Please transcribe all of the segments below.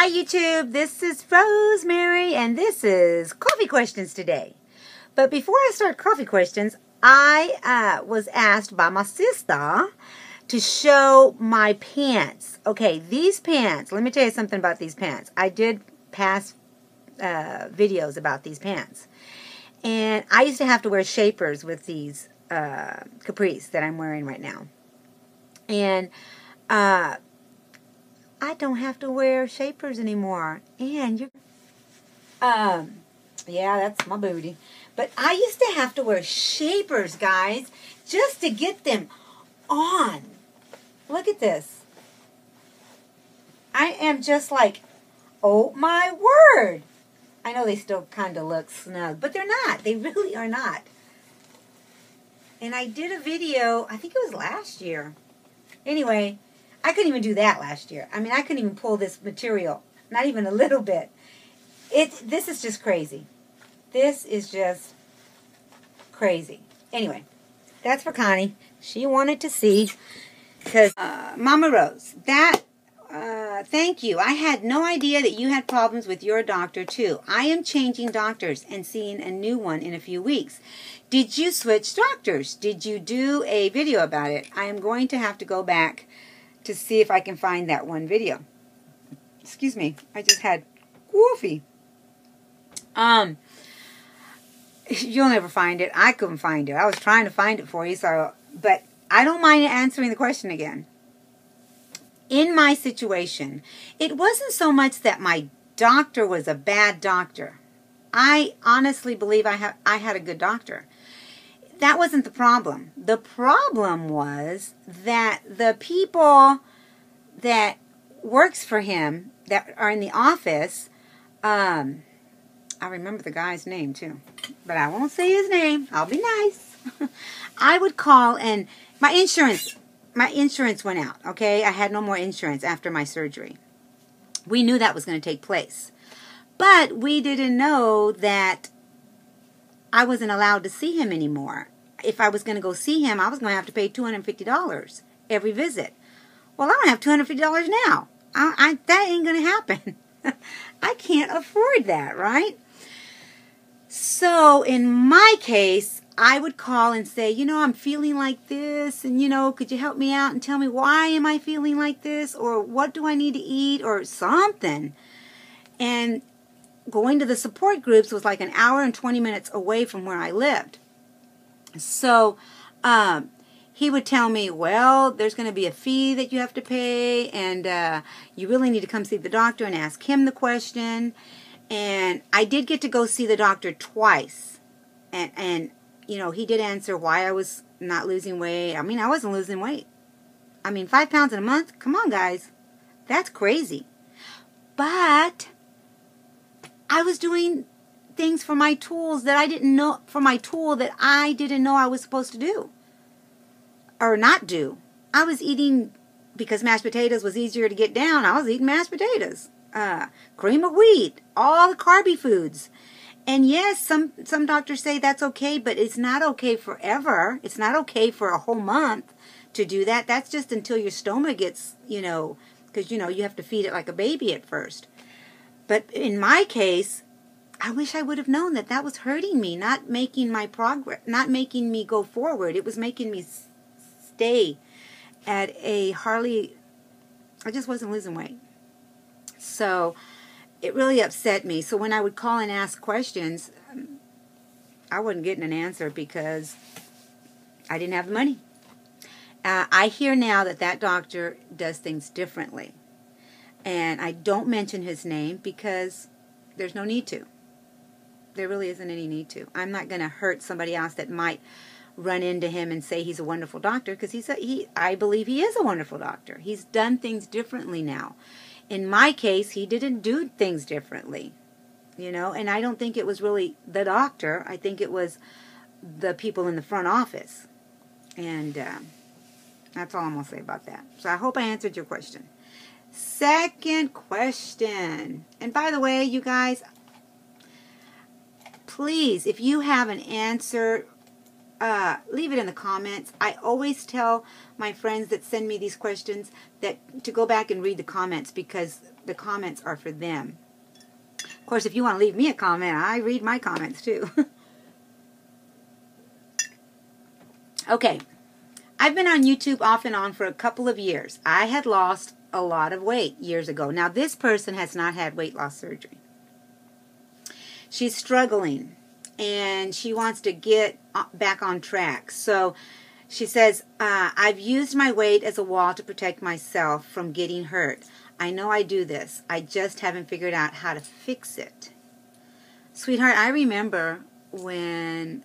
Hi YouTube, this is Rosemary and this is Coffee Questions today. But before I start Coffee Questions, I was asked by my sister to show my pants. Okay, these pants, let me tell you something about these pants. I did past videos about these pants. And I used to have to wear shapers with these capris that I'm wearing right now. And I don't have to wear shapers anymore. And you're, yeah, that's my booty. But I used to have to wear shapers, guys, just to get them on. Look at this. I am just like, oh my word. I know they still kind of look snug, but they're not. They really are not. And I did a video, I think it was last year. Anyway, I couldn't even do that last year. I mean, I couldn't even pull this material. Not even a little bit. This is just crazy. This is just crazy. Anyway, that's for Connie. She wanted to see. Because, Mama Rose, thank you. I had no idea that you had problems with your doctor, too. I am changing doctors and seeing a new one in a few weeks. Did you switch doctors? Did you do a video about it? I am going to have to go back to see if I can find that one video. Excuse me. I just had coffee. You'll never find it. I couldn't find it. I was trying to find it for you, but I don't mind answering the question again. In my situation, it wasn't so much that my doctor was a bad doctor. I honestly believe I had a good doctor. That wasn't the problem. The problem was that the people that works for him, that are in the office, I remember the guy's name too, but I won't say his name. I'll be nice. I would call and my insurance went out, okay? I had no more insurance after my surgery. We knew that was going to take place. But we didn't know that I wasn't allowed to see him anymore. If I was going to go see him, I was going to have to pay $250 every visit. Well, I don't have $250 now. That ain't going to happen. I can't afford that, right? So in my case, I would call and say, you know, I'm feeling like this, and, you know, could you help me out and tell me why am I feeling like this, or what do I need to eat, or something. And going to the support groups was like an hour and 20 minutes away from where I lived. So he would tell me, well, there's going to be a fee that you have to pay, and you really need to come see the doctor and ask him the question. And I did get to go see the doctor twice. And you know, he did answer why I was not losing weight. I mean, I wasn't losing weight. I mean, 5 pounds in a month? Come on, guys. That's crazy. But I was doing things for my tools that I didn't know, for my tool that I didn't know I was supposed to do. Or not do. I was eating, because mashed potatoes was easier to get down, I was eating mashed potatoes. Cream of wheat, all the carby foods. And yes, some doctors say that's okay, but it's not okay forever. It's not okay for a whole month to do that. That's just until your stomach gets, you know, because, you know, you have to feed it like a baby at first. But in my case, I wish I would have known that that was hurting me, not making my progress, not making me go forward. It was making me stay at a I just wasn't losing weight. So it really upset me. So when I would call and ask questions, I wasn't getting an answer because I didn't have the money. I hear now that that doctor does things differently. And I don't mention his name because there's no need to. There really isn't any need to. I'm not going to hurt somebody else that might run into him and say he's a wonderful doctor, because I believe he is a wonderful doctor. He's done things differently now. In my case, he didn't do things differently, you know, and I don't think it was really the doctor. I think it was the people in the front office. And that's all I'm going to say about that. So I hope I answered your question. Second question. And by the way, you guys, please, if you have an answer, leave it in the comments. I always tell my friends that send me these questions that to go back and read the comments, because the comments are for them. Of course, if you want to leave me a comment, I read my comments too. Okay. I've been on YouTube off and on for a couple of years. I had lost a lot of weight years ago. Now, this person has not had weight loss surgery. She's struggling, and she wants to get back on track. So she says, I've used my weight as a wall to protect myself from getting hurt. I know I do this. I just haven't figured out how to fix it. Sweetheart, I remember when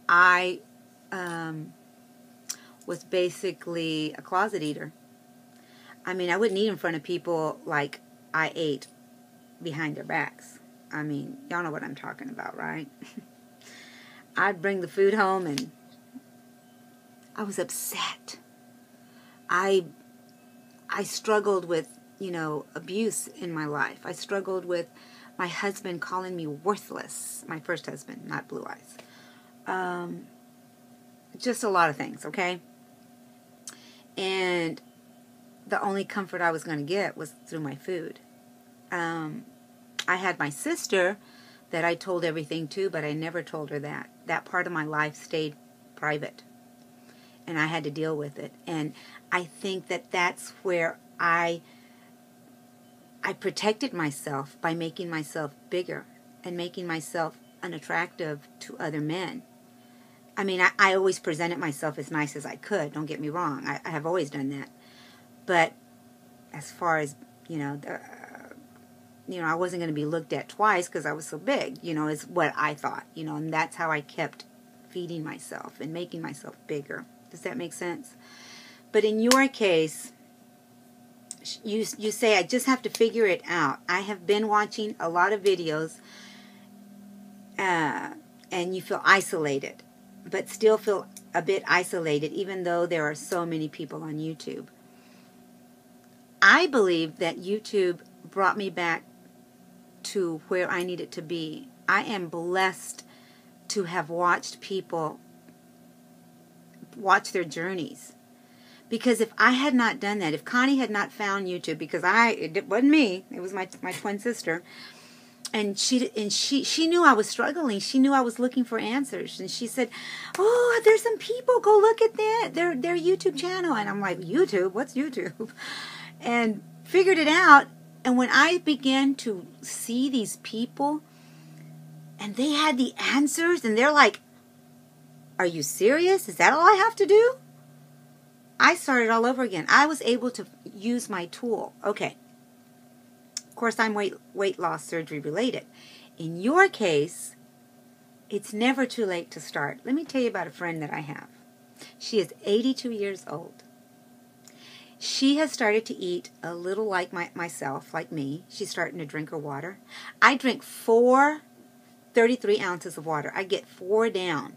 I was basically a closet eater. I mean, I wouldn't eat in front of people like I ate behind their backs. I mean, y'all know what I'm talking about, right? I'd bring the food home and I was upset. I struggled with, abuse in my life. I struggled with my husband calling me worthless. My first husband, not Blue Eyes. Just a lot of things, okay? And the only comfort I was going to get was through my food. I had my sister that I told everything to, but I never told her that. That part of my life stayed private. And I had to deal with it. And I think that that's where I protected myself by making myself bigger and making myself unattractive to other men. I mean, I always presented myself as nice as I could. Don't get me wrong. I have always done that. But as far as, I wasn't going to be looked at twice because I was so big, is what I thought, and that's how I kept feeding myself and making myself bigger. Does that make sense? But in your case, you say, I just have to figure it out. I have been watching a lot of videos, and you feel isolated, but still feel a bit isolated, even though there are so many people on YouTube. I believe that YouTube brought me back to where I needed to be. I am blessed to have watched people watch their journeys. Because if I had not done that, if Connie had not found YouTube, because it wasn't me, it was my twin sister, and she knew I was struggling. She knew I was looking for answers, and she said, "Oh, there's some people. Go look at that. Their YouTube channel." And I'm like, "YouTube? What's YouTube?" And figured it out. And when I began to see these people, and they had the answers, and they're like, "Are you serious? Is that all I have to do?" I started all over again. I was able to use my tool. Okay. Of course, I'm weight loss surgery related. In your case, it's never too late to start. Let me tell you about a friend that I have. She is 82 years old. She has started to eat a little like myself, like me. She's starting to drink her water. I drink 33 ounces of water. I get 4 down.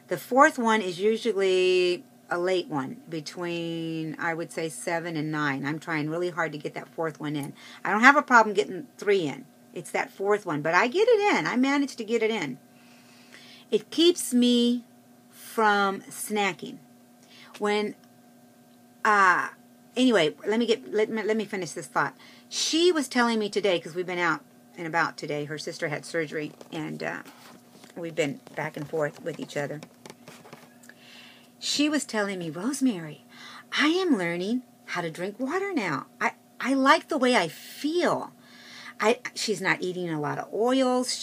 The 4th one is usually a late one, between, I would say, 7 and 9. I'm trying really hard to get that 4th one in. I don't have a problem getting 3 in. It's that 4th one, but I get it in. I manage to get it in. It keeps me from snacking. Anyway, let me finish this thought. She was telling me today, because we've been out and about today. Her sister had surgery, and we've been back and forth with each other. She was telling me, "Rosemary, I am learning how to drink water now. I like the way I feel. She's not eating a lot of oils.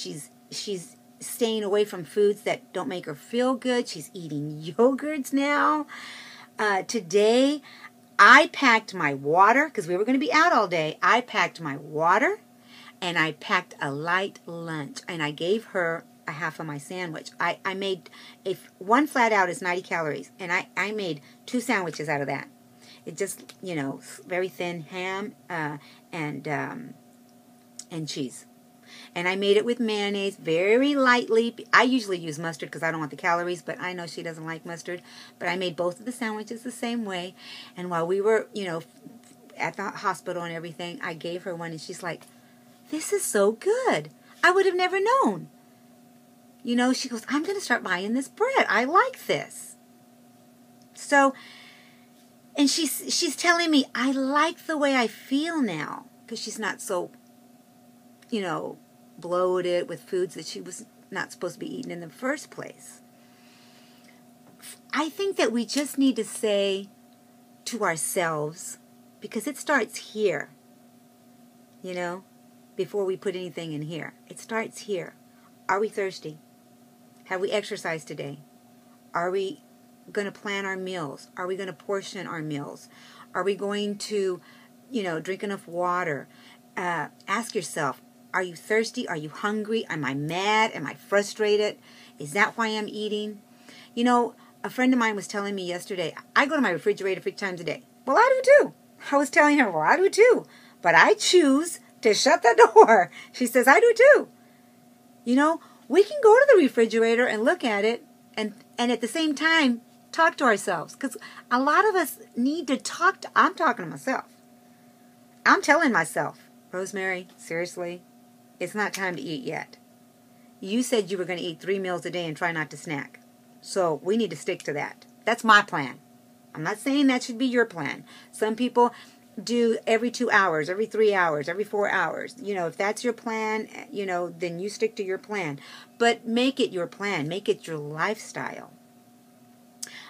She's staying away from foods that don't make her feel good. She's eating yogurts now. Today, I packed my water, because we were going to be out all day. I packed my water, and I packed a light lunch, and I gave her a half of my sandwich. I made, one flat out is 90 calories, and I made 2 sandwiches out of that. It just, very thin ham and cheese. And I made it with mayonnaise very lightly. I usually use mustard because I don't want the calories, but I know she doesn't like mustard. But I made both of the sandwiches the same way. And while we were, at the hospital and everything, I gave her one, and she's like, "This is so good. I would have never known." She goes, "I'm going to start buying this bread. I like this." So, and she's telling me, "I like the way I feel now." because she's not so, bloated with foods that she was not supposed to be eating in the first place. I think that we just need to say to ourselves, because it starts here, before we put anything in here. It starts here. Are we thirsty? Have we exercised today? Are we going to plan our meals? Are we going to portion our meals? Are we going to, drink enough water? Ask yourself, are you thirsty? Are you hungry? Am I mad? Am I frustrated? Is that why I'm eating? A friend of mine was telling me yesterday, I go to my refrigerator 3 times a day. Well, I do too. I was telling her, well, I do too. But I choose to shut the door. She says, I do too. We can go to the refrigerator and look at it and at the same time talk to ourselves. Because a lot of us need to talk I'm talking to myself. I'm telling myself, Rosemary, seriously, it's not time to eat yet. You said you were going to eat 3 meals a day and try not to snack. So we need to stick to that. That's my plan. I'm not saying that should be your plan. Some people do every 2 hours, every 3 hours, every 4 hours. If that's your plan, then you stick to your plan. But make it your plan. Make it your lifestyle.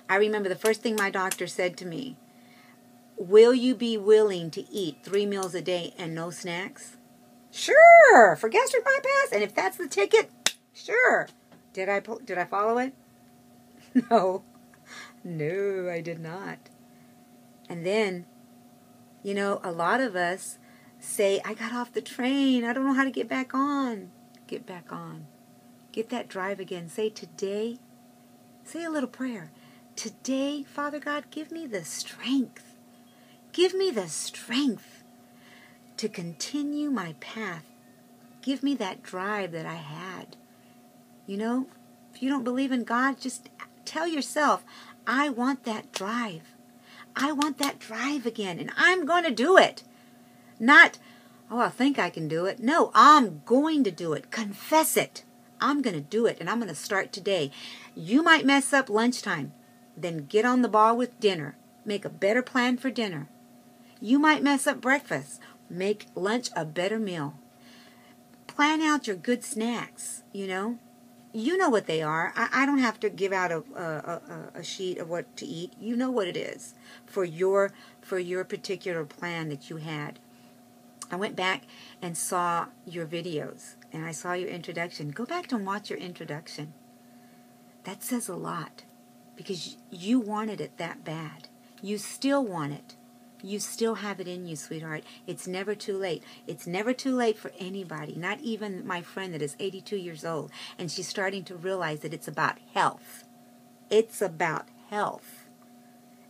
I remember the first thing my doctor said to me, will you be willing to eat 3 meals a day and no snacks? Sure, for gastric bypass. And if that's the ticket, sure. Did I follow it? No, I did not. And then, a lot of us say, I got off the train. I don't know how to get back on. Get back on. Get that drive again. Say today, say a little prayer. Today, Father God, give me the strength. Give me the strength to continue my path. Give me that drive that I had. If you don't believe in God, just tell yourself, I want that drive. I want that drive again, and I'm going to do it. Not, I think I can do it. No, I'm going to do it. Confess it. I'm going to do it, and I'm going to start today. You might mess up lunchtime. Then get on the ball with dinner. Make a better plan for dinner. You might mess up breakfast. Make lunch a better meal. Plan out your good snacks, You know what they are. I don't have to give out a sheet of what to eat. You know what it is for your particular plan that you had. I went back and saw your videos, and I saw your introduction. Go back and watch your introduction. That says a lot, because you wanted it that bad. You still want it. You still have it in you, sweetheart. It's never too late. It's never too late for anybody, not even my friend that is 82 years old, and she's starting to realize that it's about health. It's about health,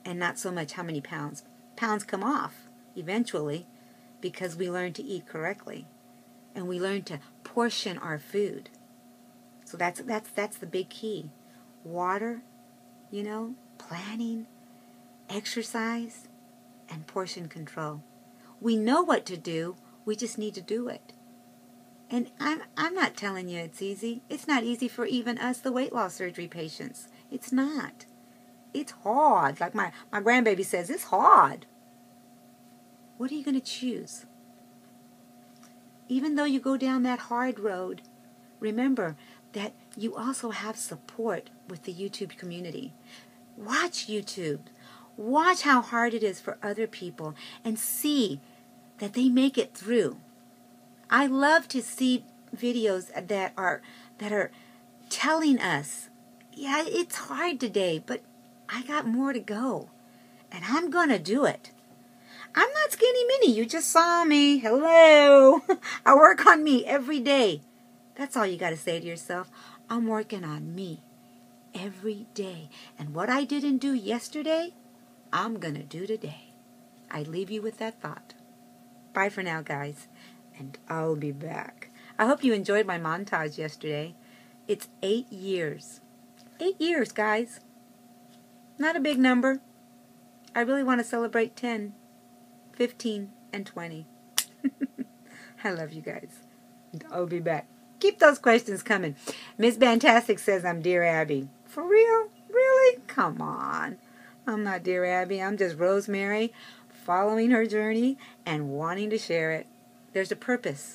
and not so much how many pounds. Pounds come off eventually because we learn to eat correctly, and we learn to portion our food. So that's the big key. Water, planning, exercise, and portion control. We know what to do. We just need to do it. And I'm not telling you it's easy. It's not easy for even us, the weight loss surgery patients. It's not. It's hard. Like my grandbaby says, it's hard. What are you going to choose? Even though you go down that hard road, remember that you also have support with the YouTube community. Watch YouTube. Watch how hard it is for other people and see that they make it through. I love to see videos that are telling us, yeah, it's hard today, but I got more to go, and I'm going to do it. I'm not skinny mini. You just saw me. Hello. I work on me every day. That's all you got to say to yourself. I'm working on me every day. And what I didn't do yesterday, I'm going to do today. I leave you with that thought. Bye for now, guys. And I'll be back. I hope you enjoyed my montage yesterday. It's 8 years. 8 years, guys. Not a big number. I really want to celebrate 10, 15, and 20. I love you guys. And I'll be back. Keep those questions coming. Miss Fantastic says I'm Dear Abby. For real? Really? Come on. I'm not Dear Abby. I'm just Rosemary, following her journey and wanting to share it. There's a purpose.